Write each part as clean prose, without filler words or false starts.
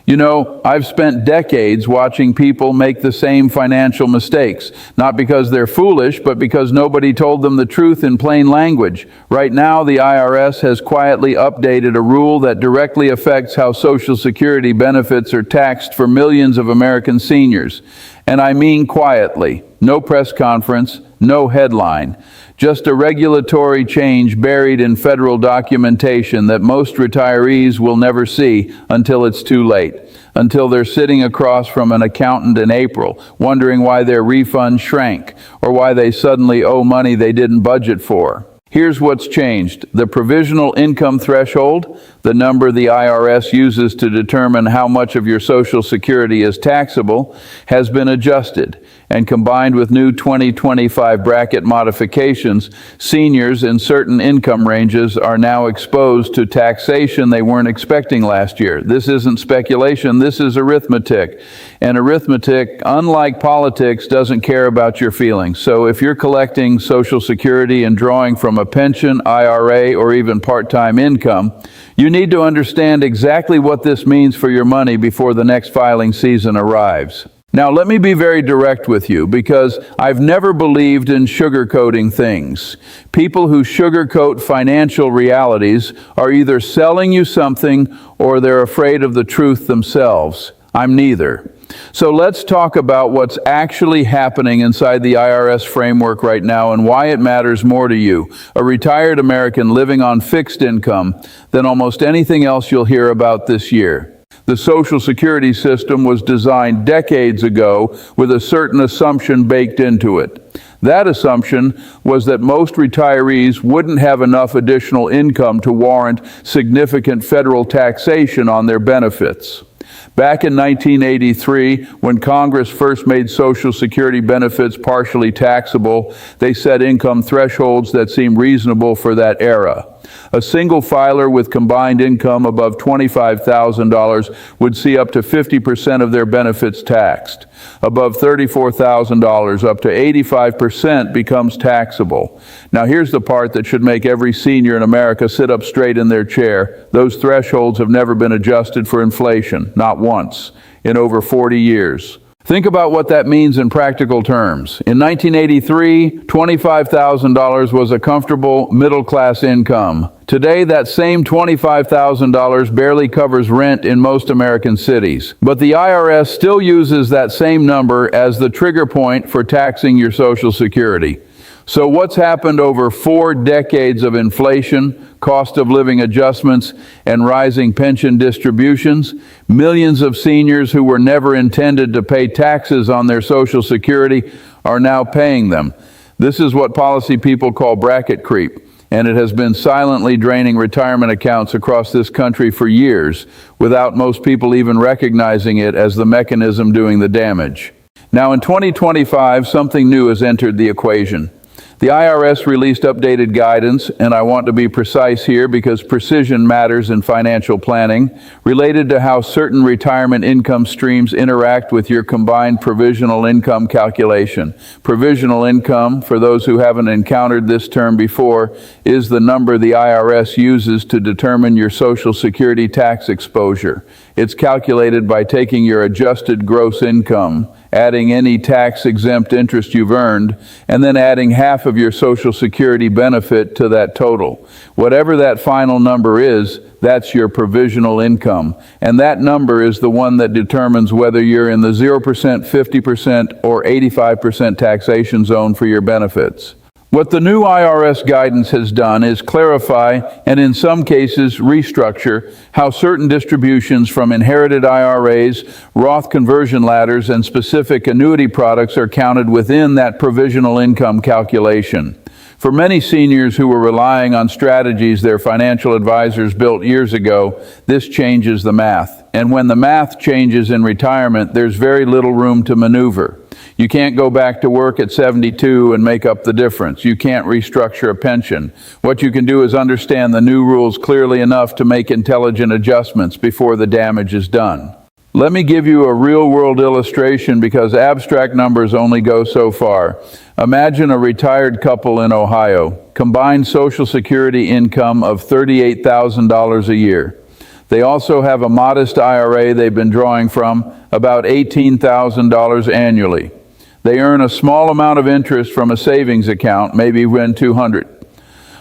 You know, I've spent decades watching people make the same financial mistakes, not because they're foolish, but because nobody told them the truth in plain language. Right now, the IRS has quietly updated a rule that directly affects how Social Security benefits are taxed for millions of American seniors. And I mean quietly. No press conference, no headline. Just a regulatory change buried in federal documentation that most retirees will never see until it's too late, until they're sitting across from an accountant in April, wondering why their refund shrank, or why they suddenly owe money they didn't budget for. Here's what's changed. The provisional income threshold, the number the IRS uses to determine how much of your Social Security is taxable, has been adjusted. And combined with new 2025 bracket modifications, seniors in certain income ranges are now exposed to taxation they weren't expecting last year. This isn't speculation, this is arithmetic. And arithmetic, unlike politics, doesn't care about your feelings. So if you're collecting Social Security and drawing from a pension, IRA, or even part-time income, you need to understand exactly what this means for your money before the next filing season arrives. Now, let me be very direct with you, because I've never believed in sugarcoating things. People who sugarcoat financial realities are either selling you something or they're afraid of the truth themselves. I'm neither. So let's talk about what's actually happening inside the IRS framework right now and why it matters more to you, a retired American living on fixed income, than almost anything else you'll hear about this year. The Social Security system was designed decades ago with a certain assumption baked into it. That assumption was that most retirees wouldn't have enough additional income to warrant significant federal taxation on their benefits. Back in 1983, when Congress first made Social Security benefits partially taxable, they set income thresholds that seemed reasonable for that era. A single filer with combined income above $25,000 would see up to 50% of their benefits taxed. Above $34,000, up to 85% becomes taxable. Now here's the part that should make every senior in America sit up straight in their chair. Those thresholds have never been adjusted for inflation, not once, in over 40 years. Think about what that means in practical terms. In 1983, $25,000 was a comfortable middle-class income. Today, that same $25,000 barely covers rent in most American cities. But the IRS still uses that same number as the trigger point for taxing your Social Security. So what's happened over 4 decades of inflation, cost of living adjustments, and rising pension distributions? Millions of seniors who were never intended to pay taxes on their Social Security are now paying them. This is what policy people call bracket creep, and it has been silently draining retirement accounts across this country for years, without most people even recognizing it as the mechanism doing the damage. Now in 2025, something new has entered the equation. The IRS released updated guidance, and I want to be precise here because precision matters in financial planning, related to how certain retirement income streams interact with your combined provisional income calculation. Provisional income, for those who haven't encountered this term before, is the number the IRS uses to determine your Social Security tax exposure. It's calculated by taking your adjusted gross income, adding any tax-exempt interest you've earned, and then adding half of your Social Security benefit to that total. Whatever that final number is, that's your provisional income. And that number is the one that determines whether you're in the 0%, 50%, or 85% taxation zone for your benefits. What the new IRS guidance has done is clarify, and in some cases restructure, how certain distributions from inherited IRAs, Roth conversion ladders, and specific annuity products are counted within that provisional income calculation. For many seniors who were relying on strategies their financial advisors built years ago, this changes the math. And when the math changes in retirement, there's very little room to maneuver. You can't go back to work at 72 and make up the difference. You can't restructure a pension. What you can do is understand the new rules clearly enough to make intelligent adjustments before the damage is done. Let me give you a real-world illustration because abstract numbers only go so far. Imagine a retired couple in Ohio, combined Social Security income of $38,000 a year. They also have a modest IRA they've been drawing from, about $18,000 annually. They earn a small amount of interest from a savings account, maybe when $200.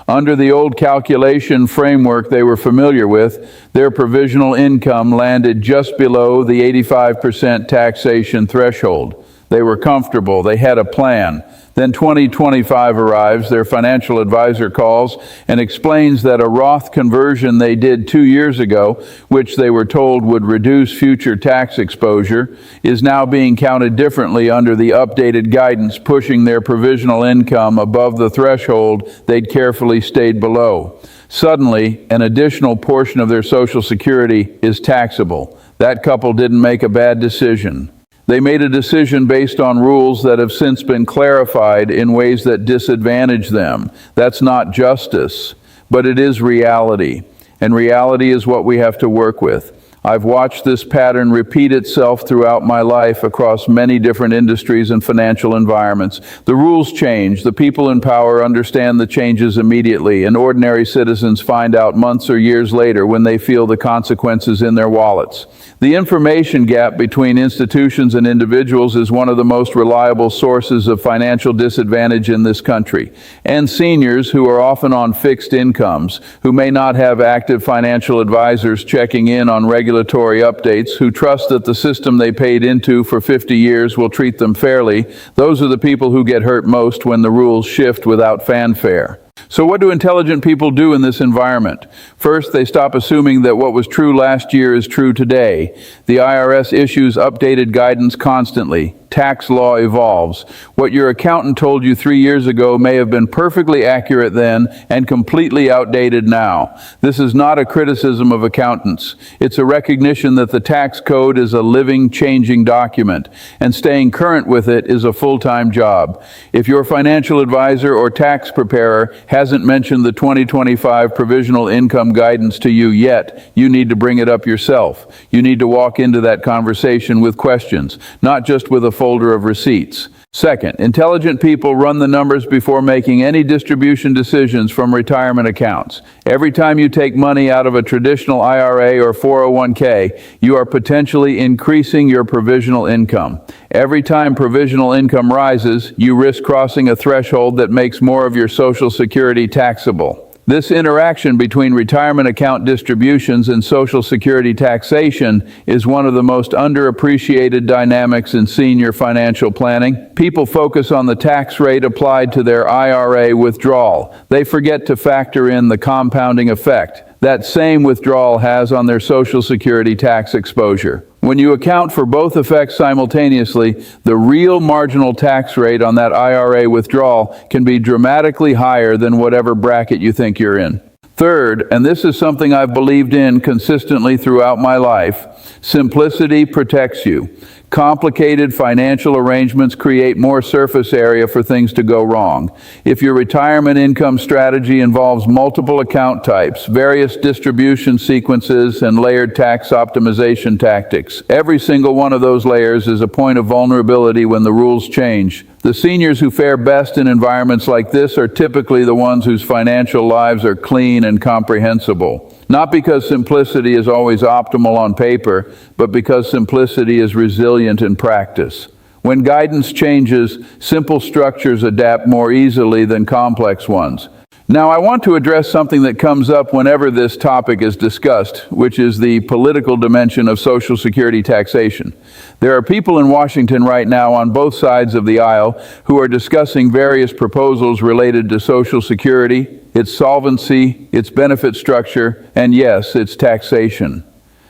Under the old calculation framework they were familiar with, their provisional income landed just below the 85% taxation threshold. They were comfortable. They had a plan. Then 2025 arrives, their financial advisor calls and explains that a Roth conversion they did 2 years ago, which they were told would reduce future tax exposure, is now being counted differently under the updated guidance, pushing their provisional income above the threshold they'd carefully stayed below. Suddenly, an additional portion of their Social Security is taxable. That couple didn't make a bad decision. They made a decision based on rules that have since been clarified in ways that disadvantage them. That's not justice, but it is reality. And reality is what we have to work with. I've watched this pattern repeat itself throughout my life across many different industries and financial environments. The rules change, the people in power understand the changes immediately, and ordinary citizens find out months or years later when they feel the consequences in their wallets. The information gap between institutions and individuals is one of the most reliable sources of financial disadvantage in this country. And seniors who are often on fixed incomes, who may not have active financial advisors checking in on regulatory updates, who trust that the system they paid into for 50 years will treat them fairly, those are the people who get hurt most when the rules shift without fanfare. So what do intelligent people do in this environment? First, they stop assuming that what was true last year is true today. The IRS issues updated guidance constantly. Tax law evolves. What your accountant told you 3 years ago may have been perfectly accurate then and completely outdated now. This is not a criticism of accountants. It's a recognition that the tax code is a living, changing document, and staying current with it is a full-time job. If your financial advisor or tax preparer hasn't mentioned the 2025 provisional income guidance to you yet, you need to bring it up yourself. You need to walk into that conversation with questions, not just with a folder of receipts. Second, intelligent people run the numbers before making any distribution decisions from retirement accounts. Every time you take money out of a traditional IRA or 401k, you are potentially increasing your provisional income. Every time provisional income rises, you risk crossing a threshold that makes more of your Social Security taxable. This interaction between retirement account distributions and Social Security taxation is one of the most underappreciated dynamics in senior financial planning. People focus on the tax rate applied to their IRA withdrawal. They forget to factor in the compounding effect that same withdrawal has on their Social Security tax exposure. When you account for both effects simultaneously, the real marginal tax rate on that IRA withdrawal can be dramatically higher than whatever bracket you think you're in. Third, and this is something I've believed in consistently throughout my life, simplicity protects you. Complicated financial arrangements create more surface area for things to go wrong. If your retirement income strategy involves multiple account types, various distribution sequences, and layered tax optimization tactics, every single one of those layers is a point of vulnerability when the rules change. The seniors who fare best in environments like this are typically the ones whose financial lives are clean and comprehensible. Not because simplicity is always optimal on paper, but because simplicity is resilient in practice. When guidance changes, simple structures adapt more easily than complex ones. Now, I want to address something that comes up whenever this topic is discussed, which is the political dimension of Social Security taxation. There are people in Washington right now on both sides of the aisle who are discussing various proposals related to Social Security, its solvency, its benefit structure, and yes, its taxation.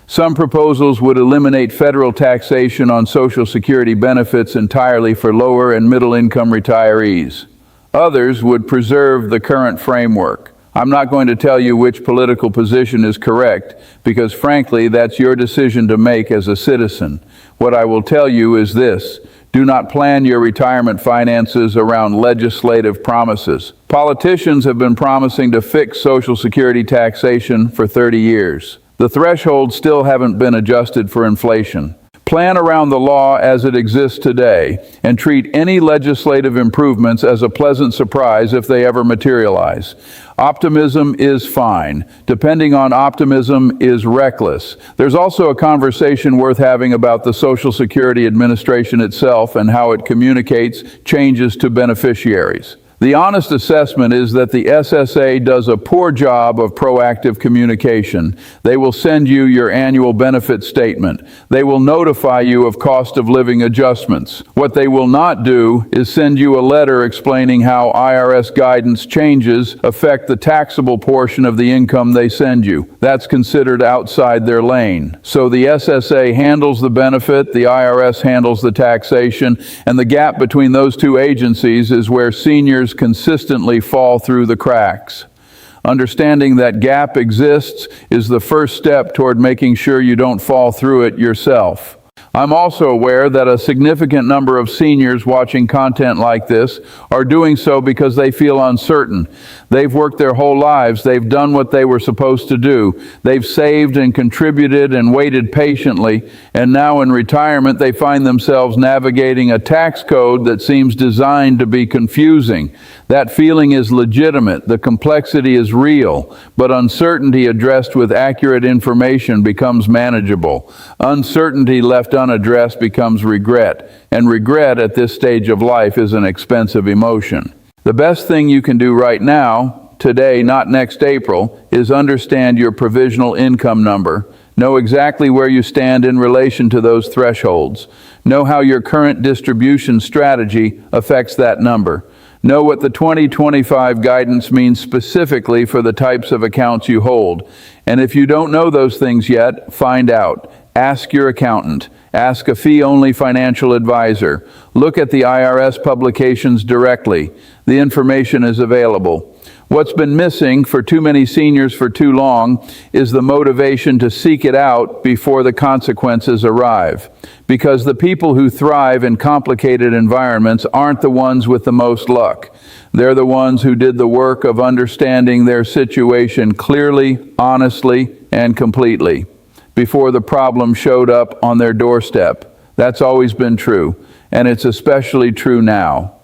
Some proposals would eliminate federal taxation on Social Security benefits entirely for lower and middle-income retirees. Others would preserve the current framework. I'm not going to tell you which political position is correct, because frankly, that's your decision to make as a citizen. What I will tell you is this: do not plan your retirement finances around legislative promises. Politicians have been promising to fix Social Security taxation for 30 years. The thresholds still haven't been adjusted for inflation. Plan around the law as it exists today and treat any legislative improvements as a pleasant surprise if they ever materialize. Optimism is fine. Depending on optimism is reckless. There's also a conversation worth having about the Social Security Administration itself and how it communicates changes to beneficiaries. The honest assessment is that the SSA does a poor job of proactive communication. They will send you your annual benefit statement. They will notify you of cost of living adjustments. What they will not do is send you a letter explaining how IRS guidance changes affect the taxable portion of the income they send you. That's considered outside their lane. So the SSA handles the benefit, the IRS handles the taxation, and the gap between those two agencies is where seniors consistently fall through the cracks. Understanding that gap exists is the first step toward making sure you don't fall through it yourself. I'm also aware that a significant number of seniors watching content like this are doing so because they feel uncertain. They've worked their whole lives. They've done what they were supposed to do. They've saved and contributed and waited patiently, and now in retirement they find themselves navigating a tax code that seems designed to be confusing. That feeling is legitimate. The complexity is real, but uncertainty addressed with accurate information becomes manageable. Uncertainty left unaddressed becomes regret, and regret at this stage of life is an expensive emotion. The best thing you can do right now, today, not next April, is understand your provisional income number. Know exactly where you stand in relation to those thresholds. Know how your current distribution strategy affects that number. Know what the 2025 guidance means specifically for the types of accounts you hold. And if you don't know those things yet, find out. Ask your accountant. Ask a fee-only financial advisor. Look at the IRS publications directly. The information is available. What's been missing for too many seniors for too long is the motivation to seek it out before the consequences arrive. Because the people who thrive in complicated environments aren't the ones with the most luck. They're the ones who did the work of understanding their situation clearly, honestly, and completely before the problem showed up on their doorstep. That's always been true, and it's especially true now.